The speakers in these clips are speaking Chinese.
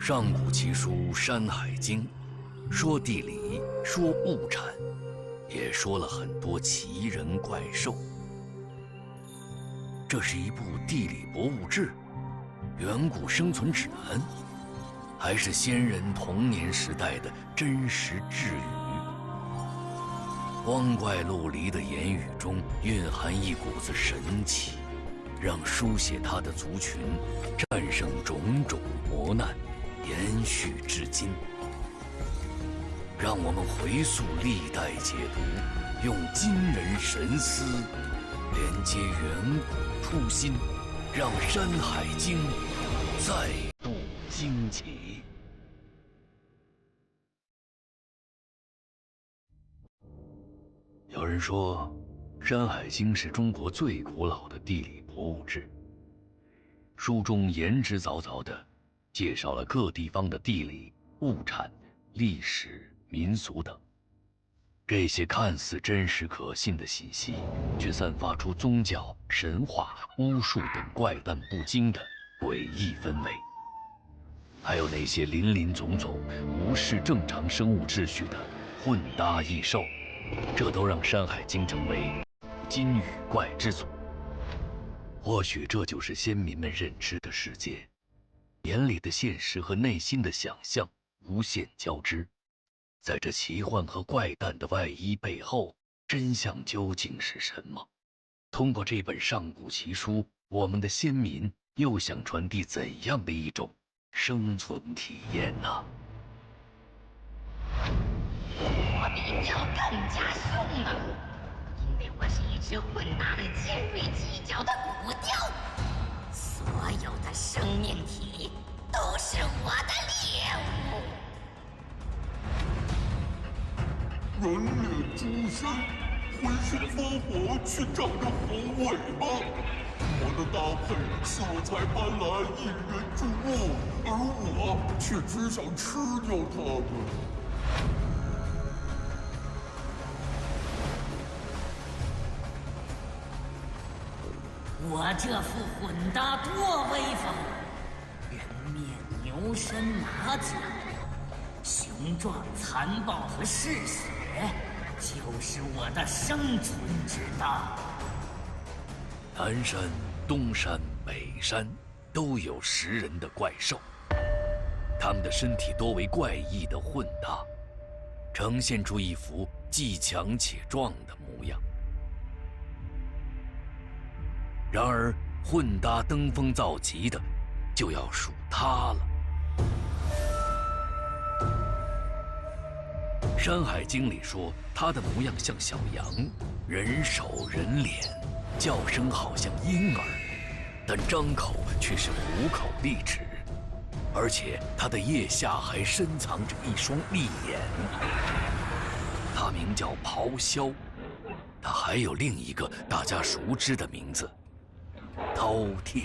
上古奇书《山海经》，说地理，说物产，也说了很多奇人怪兽。这是一部地理博物志，远古生存指南，还是先人童年时代的真实智语？光怪陆离的言语中蕴含一股子神奇，让书写它的族群战胜种种磨难，延续至今。让我们回溯历代解读，用今人神思连接远古初心，让《山海经》再度惊奇。有人说，《山海经》是中国最古老的地理博物志。书中言之凿凿地介绍了各地方的地理、物产、历史、民俗等。这些看似真实可信的信息，却散发出宗教、神话、巫术等怪诞不经的诡异氛围。还有那些林林总总、无视正常生物秩序的混搭异兽，这都让《山海经》成为今与怪之祖。或许这就是先民们认知的世界，眼里的现实和内心的想象无限交织。在这奇幻和怪诞的外衣背后，真相究竟是什么？通过这本上古奇书，我们的先民又想传递怎样的一种生存体验呢？我比你要更加凶猛，因为我是一只混搭的尖锐犄角的骨雕，所有的生命体都是我的猎物。人脸诛身，浑身烽火，却长着猴尾巴。我的搭配色彩斑斓，引人注目，而我却只想吃掉它们。我这副混搭多威风！人面牛身马甲，雄壮残暴和嗜血，就是我的生存之道。南山、东山、北山都有食人的怪兽，它们的身体多为怪异的混搭，呈现出一副既强且壮的模样。然而，混搭登峰造极的，就要数它了。《山海经》里说，它的模样像小羊，人手人脸，叫声好像婴儿，但张口却是虎口利齿，而且它的腋下还深藏着一双利眼。它名叫咆哮，它还有另一个大家熟知的名字。饕餮。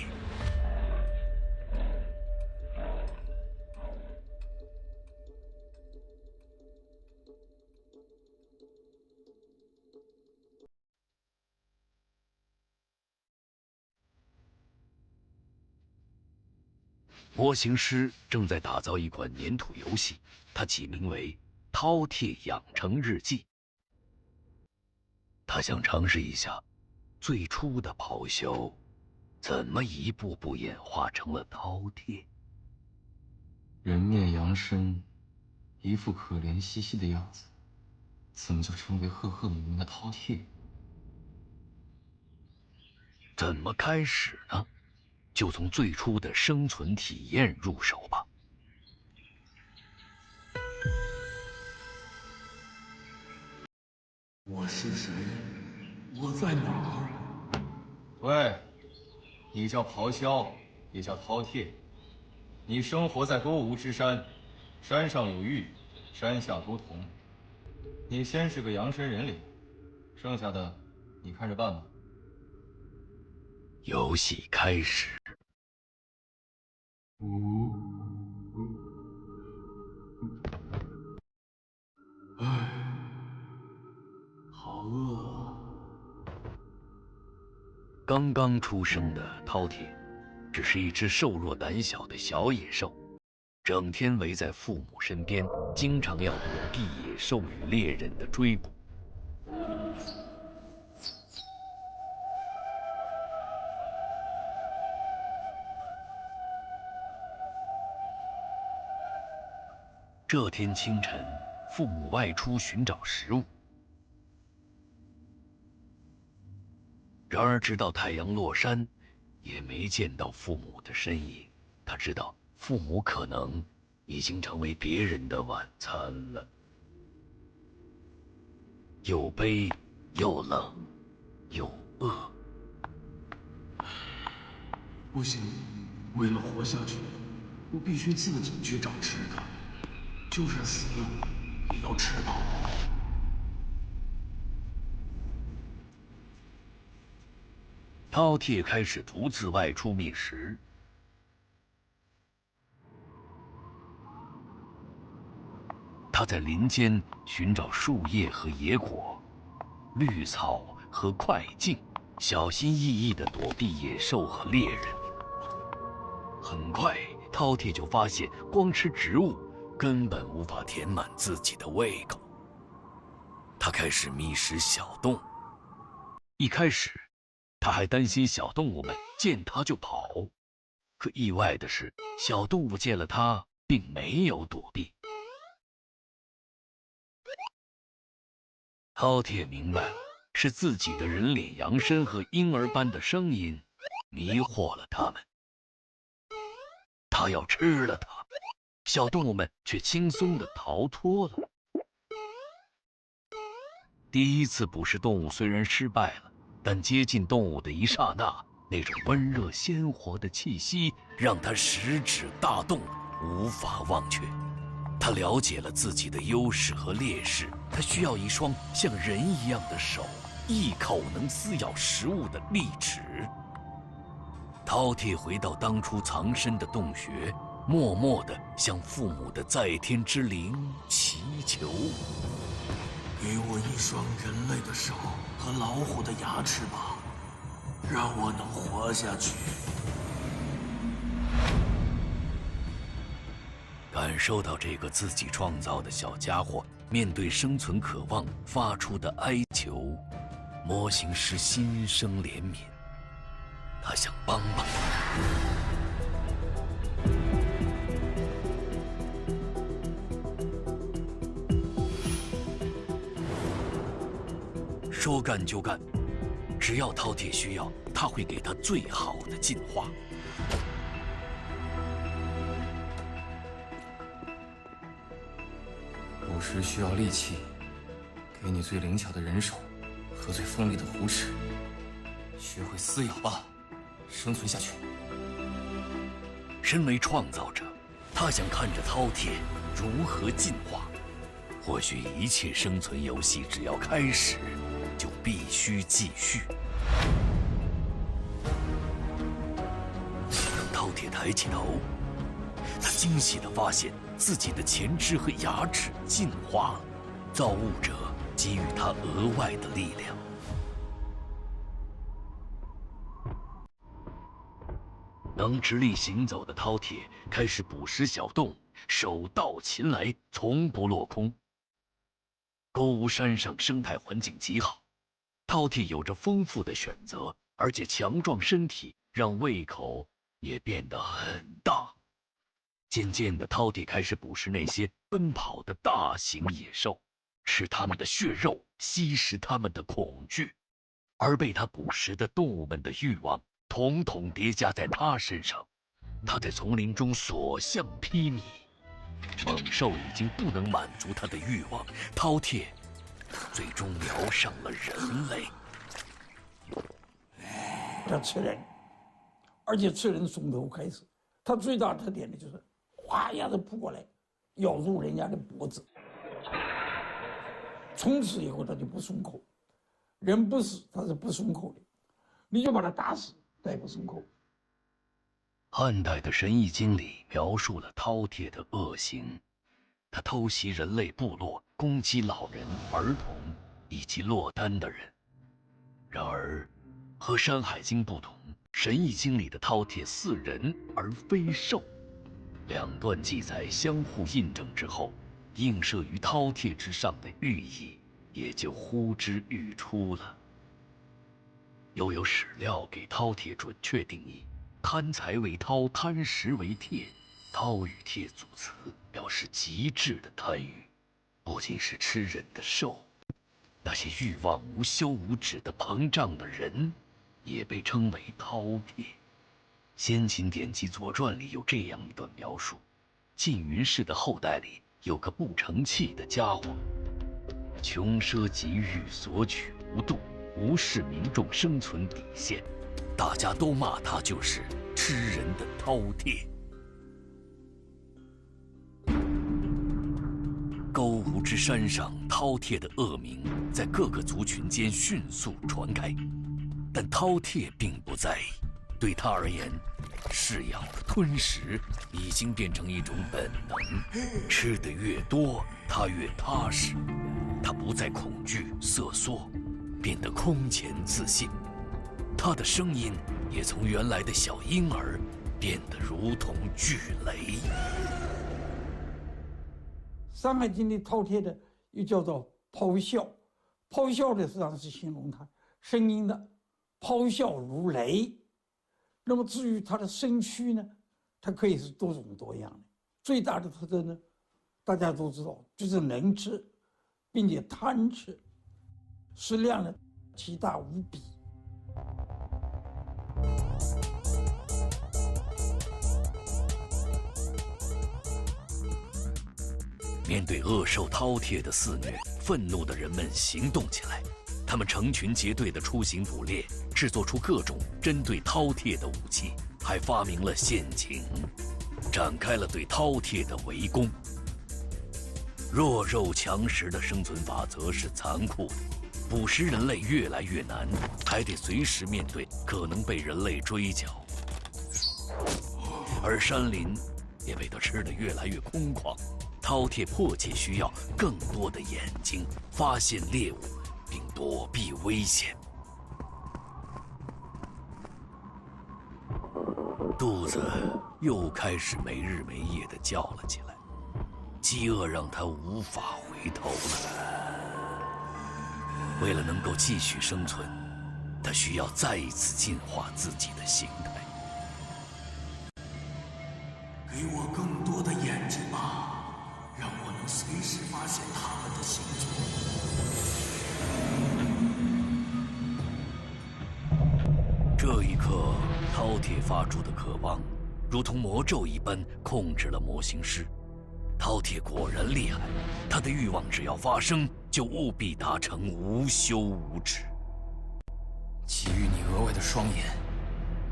模型师正在打造一款粘土游戏，它起名为《饕餮养成日记》。他想尝试一下最初的咆哮怎么一步步演化成了饕餮？人面羊身，一副可怜兮兮的样子，怎么就成为赫赫有名的饕餮？怎么开始呢？就从最初的生存体验入手吧。我是谁？我在哪儿？喂，你叫咆哮，也叫饕餮。你生活在多无之山，山上有玉，山下多铜。你先是个羊身人脸，剩下的你看着办吧。游戏开始。唉，好饿啊！刚刚出生的饕餮，只是一只瘦弱胆小的小野兽，整天围在父母身边，经常要躲避野兽与猎人的追捕。这天清晨，父母外出寻找食物。然而，直到太阳落山，也没见到父母的身影。他知道，父母可能已经成为别人的晚餐了。又悲，又冷，又饿。不行，为了活下去，我必须自己去找吃的，就是死了也要吃饱。饕餮开始独自外出觅食。他在林间寻找树叶和野果、绿草和快茎，小心翼翼地躲避野兽和猎人。很快，饕餮就发现，光吃植物根本无法填满自己的胃口。他开始觅食小动物。一开始，他还担心小动物们见他就跑，可意外的是，小动物见了他并没有躲避。饕餮明白了，是自己的人脸羊身和婴儿般的声音迷惑了他们。他要吃了它，小动物们却轻松地逃脱了。第一次捕食动物虽然失败了，但接近动物的一刹那，那种温热鲜活的气息让他食指大动，无法忘却。他了解了自己的优势和劣势，他需要一双像人一样的手，一口能撕咬食物的利齿。饕餮回到当初藏身的洞穴，默默地向父母的在天之灵祈求：给我一双人类的手和老虎的牙齿吧，让我能活下去。感受到这个自己创造的小家伙面对生存渴望发出的哀求，模型师心生怜悯，他想帮帮他。说干就干，只要饕餮需要，他会给他最好的进化。捕食需要力气，给你最灵巧的人手和最锋利的虎齿，学会撕咬吧，生存下去。身为创造者，他想看着饕餮如何进化。或许一切生存游戏只要开始，就必须继续。当饕餮抬起头，他惊喜地发现自己的前肢和牙齿进化了，造物者给予他额外的力量。能直立行走的饕餮开始捕食小动物，手到擒来，从不落空。沟吾山上生态环境极好，饕餮有着丰富的选择，而且强壮身体让胃口也变得很大。渐渐的，饕餮开始捕食那些奔跑的大型野兽，吃它们的血肉，吸食它们的恐惧，而被它捕食的动物们的欲望统统叠加在它身上。它在丛林中所向披靡，猛兽已经不能满足它的欲望，饕餮最终瞄上了人类。要吃人，而且吃人从头开始。它最大的特点呢，就是哗一下子扑过来，咬住人家的脖子。从此以后，它就不松口。人不死，它是不松口的。你就把它打死，它也不松口。汉代的《神异经》里描述了饕餮的恶行，它偷袭人类部落，攻击老人、儿童以及落单的人。然而，和《山海经》不同，《神异经》里的饕餮似人而非兽，两段记载相互印证之后，映射于饕餮之上的寓意也就呼之欲出了。又有史料给饕餮准确定义：贪财为饕，贪食为餮。饕与餮组词表示极致的贪欲，不仅是吃人的兽，那些欲望无休无止的膨胀的人，也被称为饕餮。先秦典籍《左传》里有这样一段描述：晋云氏的后代里有个不成器的家伙，穷奢极欲，索取无度，无视民众生存底线，大家都骂他就是吃人的饕餮。勾吴之山上，饕餮的恶名在各个族群间迅速传开，但饕餮并不在意。对他而言，饲养和吞食已经变成一种本能，吃得越多，他越踏实。他不再恐惧瑟缩，变得空前自信。他的声音也从原来的小婴儿变得如同巨雷。《山海经》里饕餮的又叫做咆哮，咆哮的实际上是形容它声音的，咆哮如雷。那么至于它的身躯呢，它可以是多种多样的。最大的特征呢，大家都知道，就是能吃，并且贪吃，食量呢极大无比。面对恶兽饕餮的肆虐，愤怒的人们行动起来，他们成群结队地出行捕猎，制作出各种针对饕餮的武器，还发明了陷阱，展开了对饕餮的围攻。弱肉强食的生存法则是残酷的，捕食人类越来越难，还得随时面对可能被人类追剿。而山林也被它吃得越来越空旷，饕餮迫切需要更多的眼睛，发现猎物并躲避危险。肚子又开始没日没夜地叫了起来，饥饿让它无法回头了。为了能够继续生存，它需要再一次进化自己的形态。给我更多的眼睛吧，让我能随时发现它们的行踪。这一刻，饕餮发出的渴望，如同魔咒一般控制了模型师。饕餮果然厉害，他的欲望只要发生，就务必达成无休无止。给予你额外的双眼，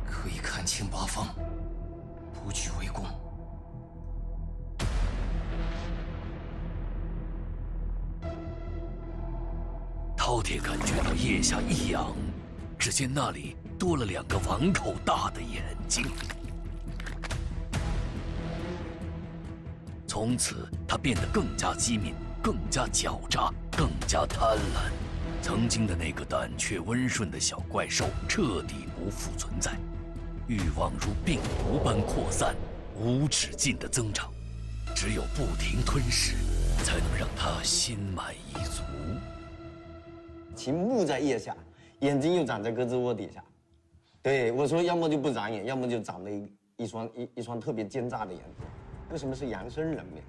可以看清八方，不惧围攻。饕餮感觉到腋下一痒，只见那里多了2个碗口大的眼睛。从此，他变得更加机敏，更加狡诈，更加贪婪。曾经的那个胆怯温顺的小怪兽彻底不复存在，欲望如病毒般扩散，无止境的增长。只有不停吞噬，才能让他心满意足。其目在腋下，眼睛又长在胳肢窝底下。对我说，要么就不长眼，要么就长了一双特别奸诈的眼睛。为什么是羊身人面？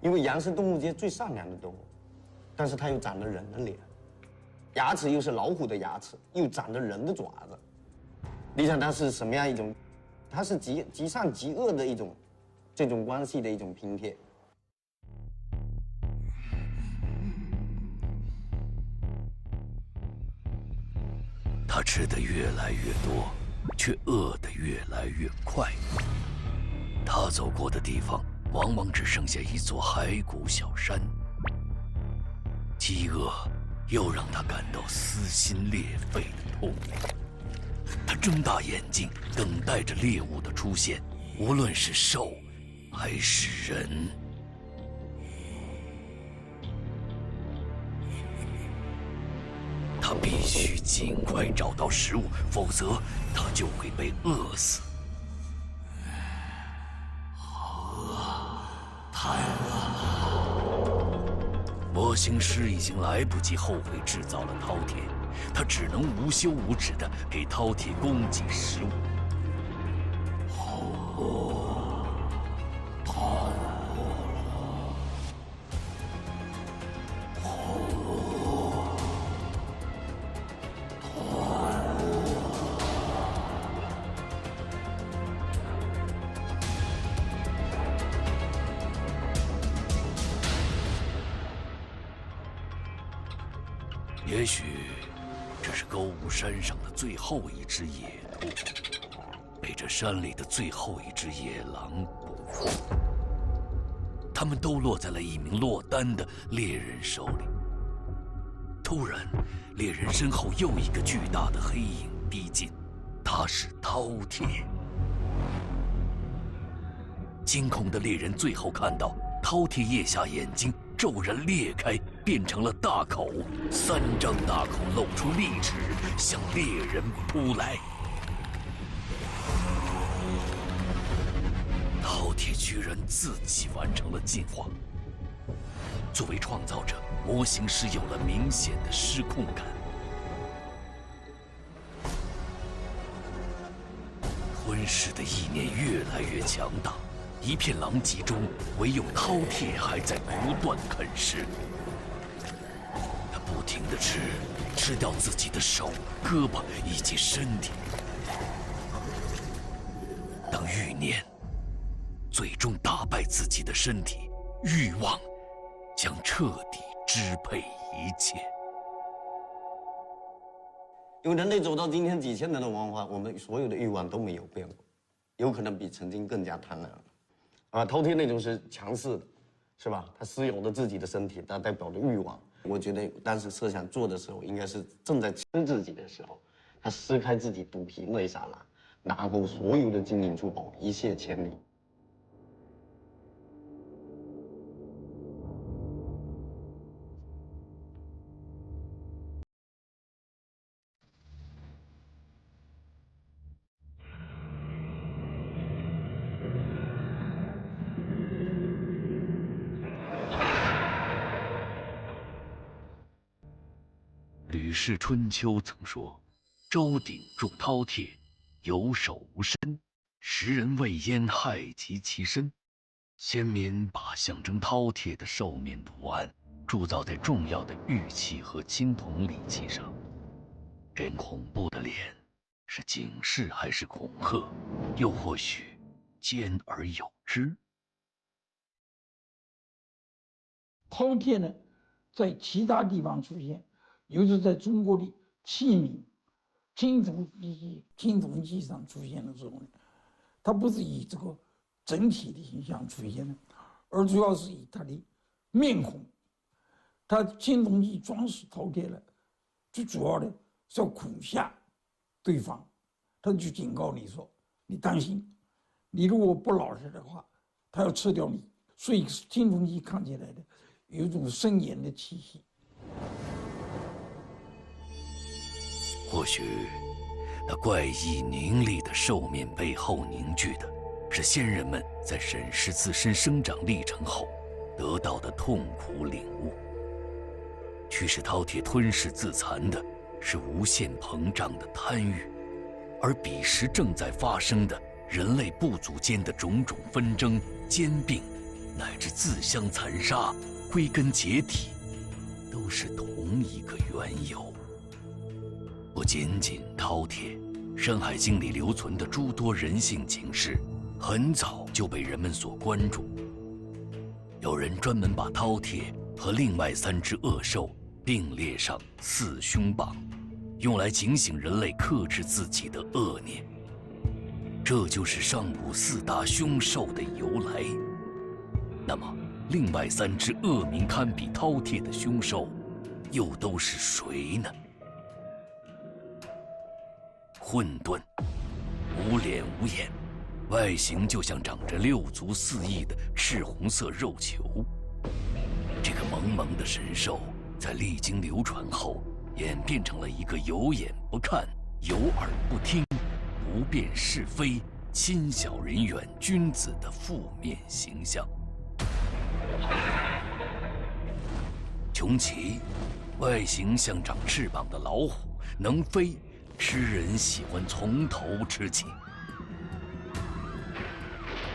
因为羊是动物界最善良的动物，但是它又长了人的脸，牙齿又是老虎的牙齿，又长着人的爪子。你想它是什么样一种？它是极善极恶的一种这种关系的一种拼贴。他吃得越来越多，却饿得越来越快。他走过的地方，往往只剩下一座骸骨小山。饥饿又让他感到撕心裂肺的痛。他睁大眼睛，等待着猎物的出现，无论是兽还是人。他必须尽快找到食物，否则他就会被饿死。魔星师已经来不及后悔制造了饕餮，他只能无休无止地给饕餮供给食物。也许这是勾吴山上的最后一只野兔，被这山里的最后一只野狼捕获。他们都落在了一名落单的猎人手里。突然，猎人身后又一个巨大的黑影逼近，他是饕餮。惊恐的猎人最后看到饕餮腋下眼睛骤然裂开，变成了大口，3张大口露出利齿，向猎人扑来。饕餮居然自己完成了进化。作为创造者，魔形师有了明显的失控感。吞噬的意念越来越强大。一片狼藉中，唯有饕餮还在不断啃食。他不停地吃掉自己的手、胳膊以及身体。当欲念最终打败自己的身体，欲望将彻底支配一切。因为人类走到今天几千年的文化，我们所有的欲望都没有变过，有可能比曾经更加贪婪了。饕餮那种是强势的，是吧？他私有了自己的身体，它代表了欲望。我觉得当时设想做的时候，应该是正在吃自己的时候，他撕开自己肚皮那一刹那，拿过所有的金银珠宝，一泻千里。《吕氏春秋》曾说：“周鼎中饕餮，有手无身，时人畏焉，害及其身。”先民把象征饕餮的兽面图案铸造在重要的玉器和青铜礼器上。这恐怖的脸，是警示还是恐吓？又或许兼而有之？饕餮呢，在其他地方出现。尤其在中国的器皿、青铜器上出现的时候呢，它不是以这个整体的形象出现的，而主要是以它的面孔。它青铜器装饰饕餮呢，最主要的是要恐吓对方，他就警告你说：“你当心，你如果不老实的话，他要吃掉你。”所以青铜器看起来的有一种森严的气息。或许，那怪异凝厉的兽面背后凝聚的，是先人们在审视自身生长历程后得到的痛苦领悟。驱使饕餮吞噬自残的，是无限膨胀的贪欲，而彼时正在发生的人类部族间的种种纷争、兼并，乃至自相残杀，归根结底，都是同一个缘由。不仅仅饕餮，《山海经》里留存的诸多人性情事，很早就被人们所关注。有人专门把饕餮和另外3只恶兽并列上4凶榜，用来警醒人类克制自己的恶念。这就是上古4大凶兽的由来。那么，另外3只恶名堪比饕餮的凶兽，又都是谁呢？混沌，无脸无眼，外形就像长着6足4翼的赤红色肉球。这个萌萌的神兽，在历经流传后，演变成了一个有眼不看、有耳不听、不辨是非、亲小人远君子的负面形象。穷奇，外形像长翅膀的老虎，能飞，吃人喜欢从头吃起。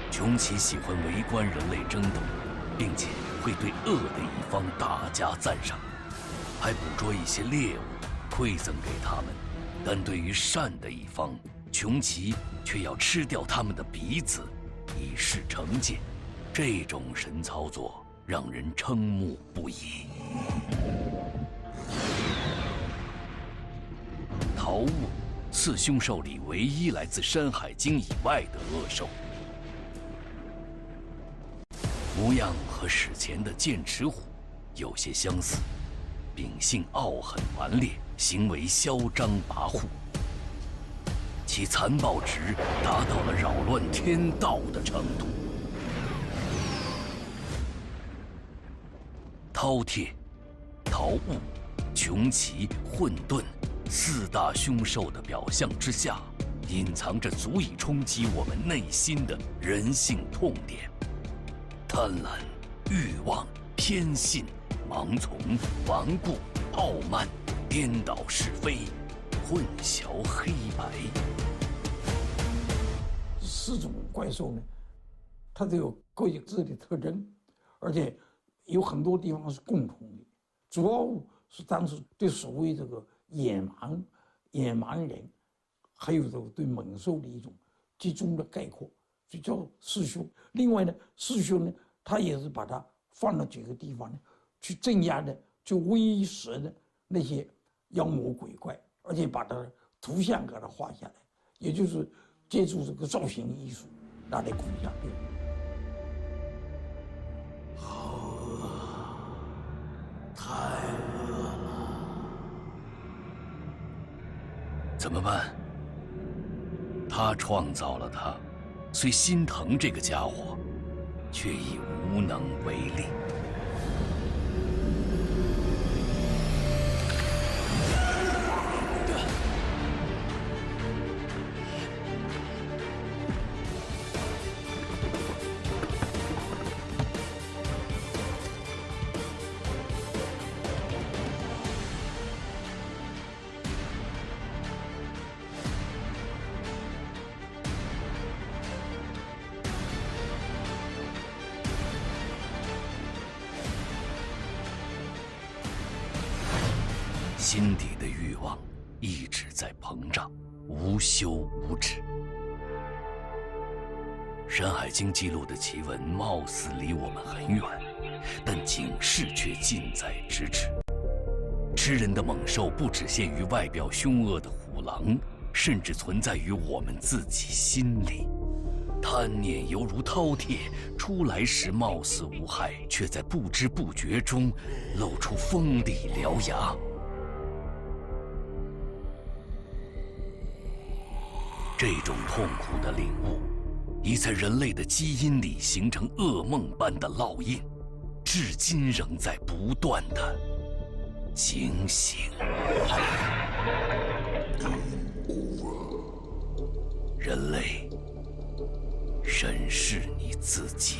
穷奇喜欢围观人类争斗，并且会对恶的一方大加赞赏，还捕捉一些猎物馈赠给他们。但对于善的一方，穷奇却要吃掉他们的鼻子，以示惩戒。这种神操作让人瞠目不已。桃物，四凶兽里唯一来自《山海经》以外的恶兽，模样和史前的剑齿虎有些相似，秉性傲狠顽劣，行为嚣张跋扈，其残暴值达到了扰乱天道的程度。饕餮、桃物、穷奇、混沌四大凶兽的表象之下，隐藏着足以冲击我们内心的人性痛点：贪婪、欲望、偏信、盲从、顽固、傲慢、颠倒是非、混淆黑白。4种怪兽呢，它都有各自的特征，而且有很多地方是共同的。主要是当时对所谓这个野蛮人，还有这个对猛兽的一种集中的概括，所以叫四凶。另外呢，四凶呢，它也是把它放到几个地方呢，去镇压的、去威慑的那些妖魔鬼怪，而且把它的图像给它画下来，也就是借助这个造型艺术拿来恐吓别人。太饿了，怎么办？他创造了他，虽心疼这个家伙，却已无能为力。心底的欲望一直在膨胀，无休无止。《山海经》记录的奇闻貌似离我们很远，但警示却近在咫尺。吃人的猛兽不只限于外表凶恶的虎狼，甚至存在于我们自己心里。贪念犹如饕餮，出来时貌似无害，却在不知不觉中露出锋利獠牙。这种痛苦的领悟，已在人类的基因里形成噩梦般的烙印，至今仍在不断的警醒。人类，审视你自己。